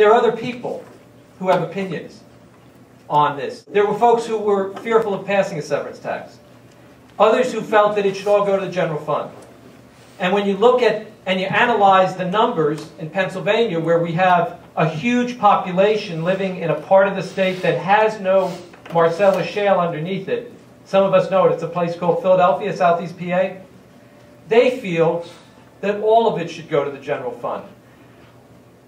there are other people who have opinions on this. There were folks who were fearful of passing a severance tax. Others who felt that it should all go to the general fund. And when you look at and you analyze the numbers in Pennsylvania, where we have a huge population living in a part of the state that has no Marcellus Shale underneath it, some of us know it, it's a place called Philadelphia, Southeast PA, they feel that all of it should go to the general fund.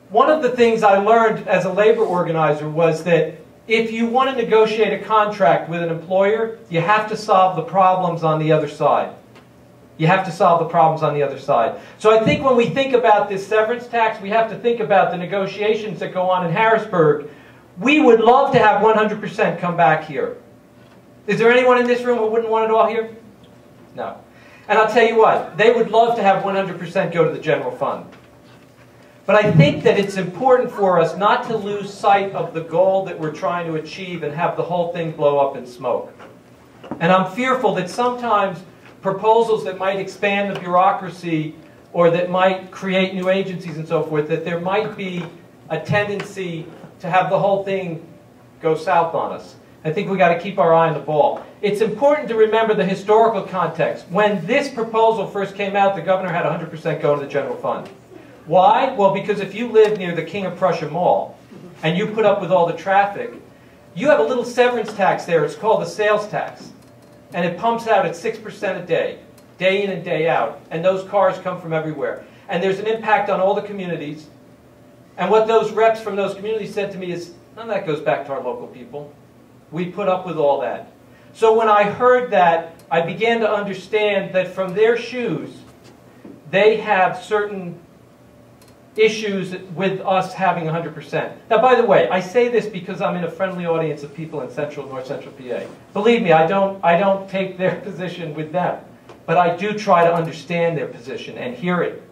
One of the things I learned as a labor organizer was that if you want to negotiate a contract with an employer, you have to solve the problems on the other side. You have to solve the problems on the other side. So I think when we think about this severance tax, we have to think about the negotiations that go on in Harrisburg. We would love to have 100% come back here. Is there anyone in this room who wouldn't want it all here? No. And I'll tell you what, they would love to have 100% go to the general fund. But I think that it's important for us not to lose sight of the goal that we're trying to achieve and have the whole thing blow up in smoke. And I'm fearful that sometimes proposals that might expand the bureaucracy or that might create new agencies and so forth, that there might be a tendency to have the whole thing go south on us. I think we've got to keep our eye on the ball. It's important to remember the historical context. When this proposal first came out, the governor had 100% go to the general fund. Why? Well, because if you live near the King of Prussia Mall and you put up with all the traffic, you have a little severance tax there. It's called the sales tax. And it pumps out at 6% a day in and day out. And those cars come from everywhere. And there's an impact on all the communities. And what those reps from those communities said to me is, none of that goes back to our local people. We put up with all that. So when I heard that, I began to understand that from their shoes, they have certain issues with us having 100%. Now, by the way, I say this because I'm in a friendly audience of people in North Central PA. Believe me, I don't take their position with them, but I do try to understand their position and hear it.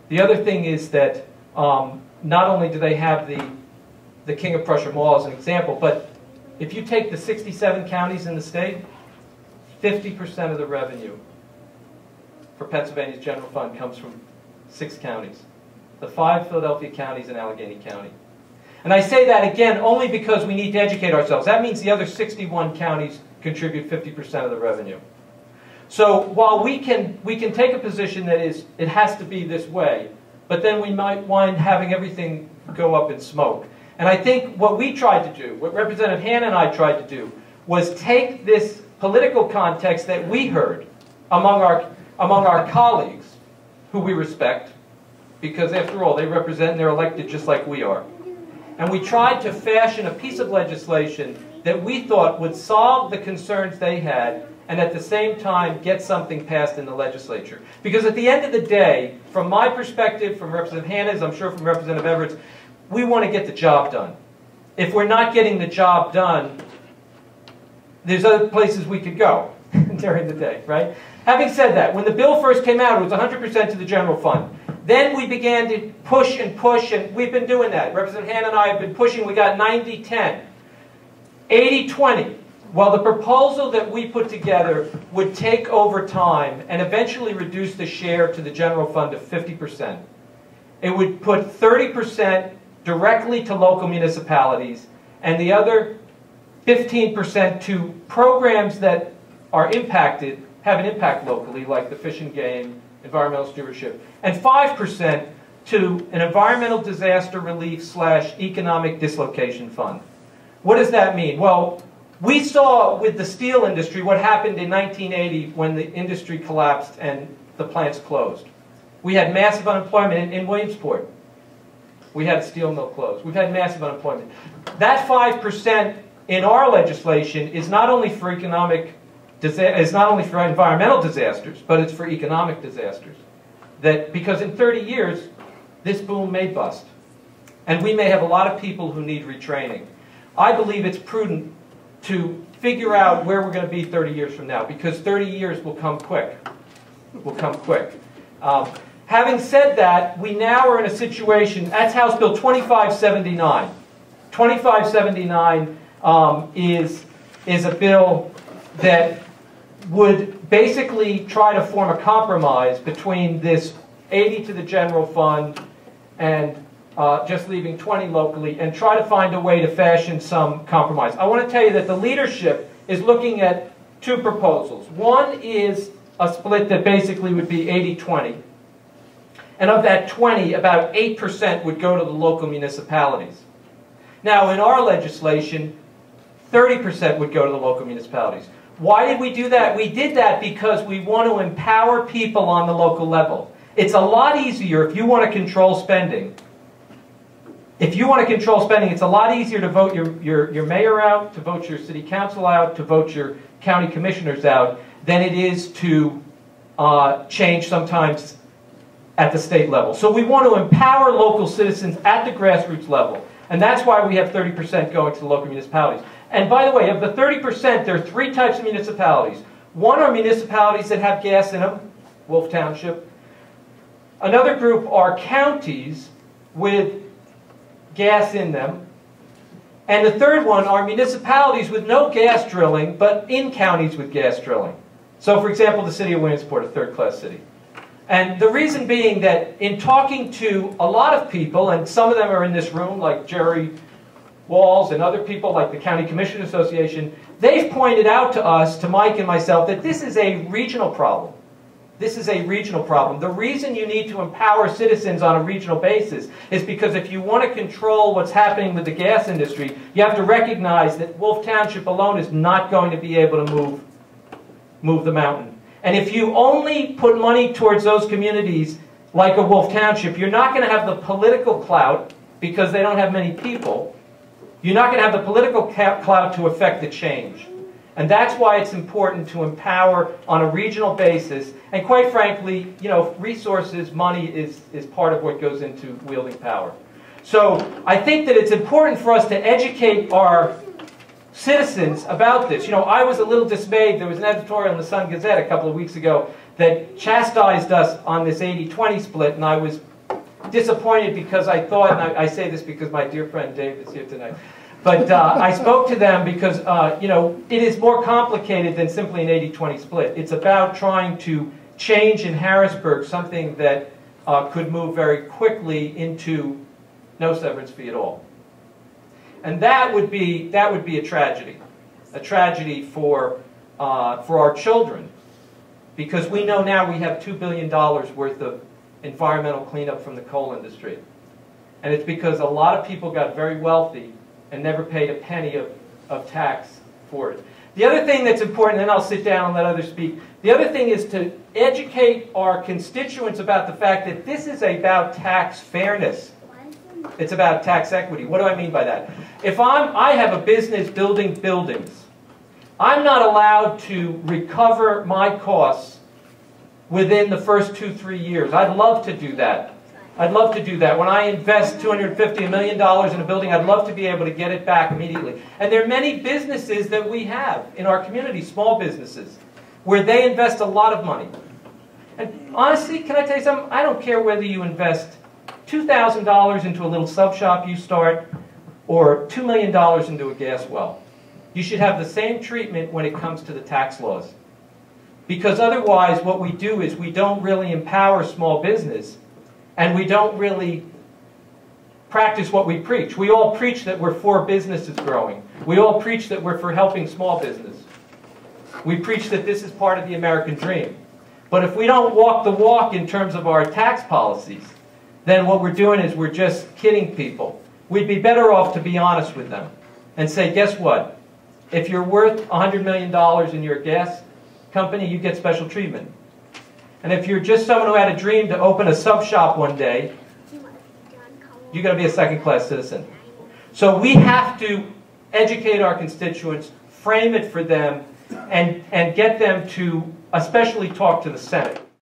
The other thing is that not only do they have the King of Prussia Mall as an example, but if you take the 67 counties in the state, 50% of the revenue for Pennsylvania's general fund comes from 6 counties. The 5 Philadelphia counties and Allegheny County. And I say that again only because we need to educate ourselves. That means the other 61 counties contribute 50% of the revenue. So while we can take a position that is, it has to be this way, but then we might wind having everything go up in smoke. And I think what we tried to do, what Representative Hanna and I tried to do, was take this political context that we heard among our colleagues, who we respect, because after all, they represent and they're elected just like we are. And we tried to fashion a piece of legislation that we thought would solve the concerns they had and at the same time get something passed in the legislature. Because at the end of the day, from my perspective, from Representative Hanna's, I'm sure from Representative Everett's, we want to get the job done. If we're not getting the job done, there's other places we could go during the day, right? Having said that, when the bill first came out, it was 100% to the general fund. Then we began to push, and we've been doing that. Representative Hanna and I have been pushing. We got 90-10, 80-20. Well, the proposal that we put together would take over time and eventually reduce the share to the general fund to 50%. It would put 30% directly to local municipalities and the other 15% to programs that are impacted, have an impact locally, like the Fish and Game, environmental stewardship, and 5% to an environmental disaster relief / economic dislocation fund. What does that mean? Well, we saw with the steel industry what happened in 1980 when the industry collapsed and the plants closed. We had massive unemployment in Williamsport. We had a steel mill closed. We've had massive unemployment. That 5% in our legislation is not only for environmental disasters, but it's for economic disasters. Because in 30 years, this boom may bust. And we may have a lot of people who need retraining. I believe it's prudent to figure out where we're going to be 30 years from now, because 30 years will come quick. Will come quick. Having said that, we now are in a situation, that's House Bill 2579. 2579 is a bill that would basically try to form a compromise between this 80 to the general fund and just leaving 20 locally, and try to find a way to fashion some compromise. I want to tell you that the leadership is looking at two proposals. One is a split that basically would be 80-20. And of that 20, about 8% would go to the local municipalities. Now, in our legislation, 30% would go to the local municipalities. Why did we do that? We did that because we want to empower people on the local level. It's a lot easier if you want to control spending. If you want to control spending, it's a lot easier to vote your mayor out, to vote your city council out, to vote your county commissioners out, than it is to change sometimes at the state level. So we want to empower local citizens at the grassroots level. And that's why we have 30% going to the local municipalities. And by the way, of the 30%, there are three types of municipalities. One are municipalities that have gas in them, Wolf Township. Another group are counties with gas in them. And the third one are municipalities with no gas drilling, but in counties with gas drilling. So, for example, the city of Williamsport, a third-class city. And the reason being that in talking to a lot of people, and some of them are in this room, like Jerry Walls and other people like the County Commission Association, they've pointed out to us, to Mike and myself, that this is a regional problem. This is a regional problem. The reason you need to empower citizens on a regional basis is because if you want to control what's happening with the gas industry, you have to recognize that Wolf Township alone is not going to be able to move the mountain. And if you only put money towards those communities like a Wolf Township, you're not going to have the political clout because they don't have many people. You're not going to have the political clout to affect the change. And that's why it's important to empower on a regional basis. And quite frankly, you know, resources, money is part of what goes into wielding power. So I think that it's important for us to educate our citizens about this. You know, I was a little dismayed. There was an editorial in the Sun Gazette a couple of weeks ago that chastised us on this 80-20 split, and I was disappointed because I thought, and I say this because my dear friend Dave is here tonight, but I spoke to them because, you know, it is more complicated than simply an 80-20 split. It's about trying to change in Harrisburg something that could move very quickly into no severance fee at all. And that would be a tragedy for our children, because we know now we have $2 billion worth of environmental cleanup from the coal industry. And it's because a lot of people got very wealthy and never paid a penny of tax for it. The other thing that's important, and then I'll sit down and let others speak, the other thing is to educate our constituents about the fact that this is about tax fairness. It's about tax equity. What do I mean by that? If I have a business building buildings, I'm not allowed to recover my costs within the first 2-3 years. I'd love to do that. I'd love to do that. When I invest $250, $1 million in a building, I'd love to be able to get it back immediately. And there are many businesses that we have in our community, small businesses, where they invest a lot of money. And honestly, can I tell you something? I don't care whether you invest $2,000 into a little sub shop you start or $2 million into a gas well. You should have the same treatment when it comes to the tax laws. Because otherwise what we do is we don't really empower small business, and we don't really practice what we preach. We all preach that we're for businesses growing. We all preach that we're for helping small business. We preach that this is part of the American dream. But if we don't walk the walk in terms of our tax policies, then what we're doing is we're just kidding people. We'd be better off to be honest with them and say, guess what? If you're worth $100 million in your gas company, you get special treatment. And if you're just someone who had a dream to open a sub shop one day, you're going to be a second-class citizen. So we have to educate our constituents, frame it for them, and get them to especially talk to the Senate.